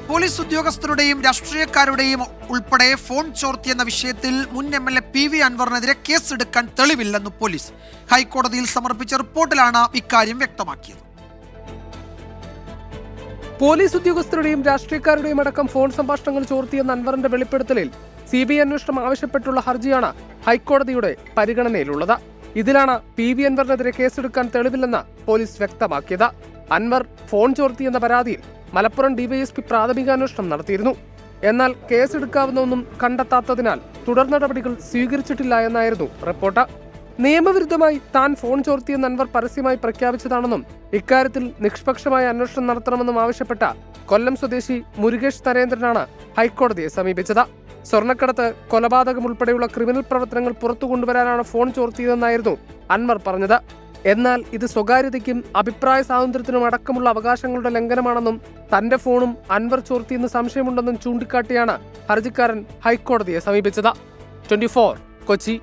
Police ഉദ്യോഗസ്ഥരുടെയും രാഷ്ട്രീയക്കാരുടെയും ഉൾപ്പെടെ phone ചോർത്തിയെന്ന വിഷയത്തിൽ മുൻ MLA PV അൻവറിനെതിരെ കേസെടുക്കാൻ തെളിവില്ലെന്ന് പോലീസ് ഹൈക്കോടതിയിൽ സമർപ്പിച്ച റിപ്പോർട്ടിലാണ് ഇക്കാര്യം വ്യക്തമാക്കിയത്. പോലീസ് ഉദ്യോഗസ്ഥരുടെയും രാഷ്ട്രീയക്കാരുടെയും അടക്കം ഫോൺ സംഭാഷണങ്ങൾ ചോർത്തിയെന്ന അൻവറിന്റെ വെളിപ്പെടുത്തലിൽ CBI അന്വേഷണം ആവശ്യപ്പെട്ടുള്ള ഹർജിയാണ് ഹൈക്കോടതിയുടെ പരിഗണനയിലുള്ളത്. ഇതിലാണ് PV അൻവറിനെതിരെ കേസെടുക്കാൻ തെളിവില്ലെന്ന് പോലീസ് വ്യക്തമാക്കിയത്. അൻവർ ഫോൺ ചോർത്തിയെന്ന പരാതിയിൽ മലപ്പുറം DYSP പ്രാഥമിക അന്വേഷണം നടത്തിയിരുന്നു. എന്നാൽ കേസെടുക്കാവുന്ന ഒന്നും കണ്ടെത്താത്തതിനാൽ തുടർ നടപടികൾ സ്വീകരിച്ചിട്ടില്ല എന്നായിരുന്നു റിപ്പോർട്ട്. നിയമവിരുദ്ധമായി താൻ ഫോൺ ചോർത്തിയെന്ന് അൻവർ പരസ്യമായി പ്രഖ്യാപിച്ചതാണെന്നും ഇക്കാര്യത്തിൽ നിഷ്പക്ഷമായ അന്വേഷണം നടത്തണമെന്നും ആവശ്യപ്പെട്ട കൊല്ലം സ്വദേശി മുരുകേഷ് നരേന്ദ്രനാണ് ഹൈക്കോടതിയെ സമീപിച്ചത്. സ്വർണ്ണക്കടത്ത്, കൊലപാതകം ഉൾപ്പെടെയുള്ള ക്രിമിനൽ പ്രവർത്തനങ്ങൾ പുറത്തു കൊണ്ടുവരാനാണ് ഫോൺ ചോർത്തിയതെന്നായിരുന്നു അൻവർ പറഞ്ഞത്. എന്നാൽ ഇത് സ്വകാര്യതയ്ക്കും അഭിപ്രായ സ്വാതന്ത്ര്യത്തിനും അടക്കമുള്ള അവകാശങ്ങളുടെ ലംഘനമാണെന്നും തന്റെ ഫോണും അൻവർ ചോർത്തിയെന്ന് സംശയമുണ്ടെന്നും ചൂണ്ടിക്കാട്ടിയാണ് ഹർജിക്കാരൻ ഹൈക്കോടതിയെ സമീപിച്ചത്. 24 കൊച്ചി.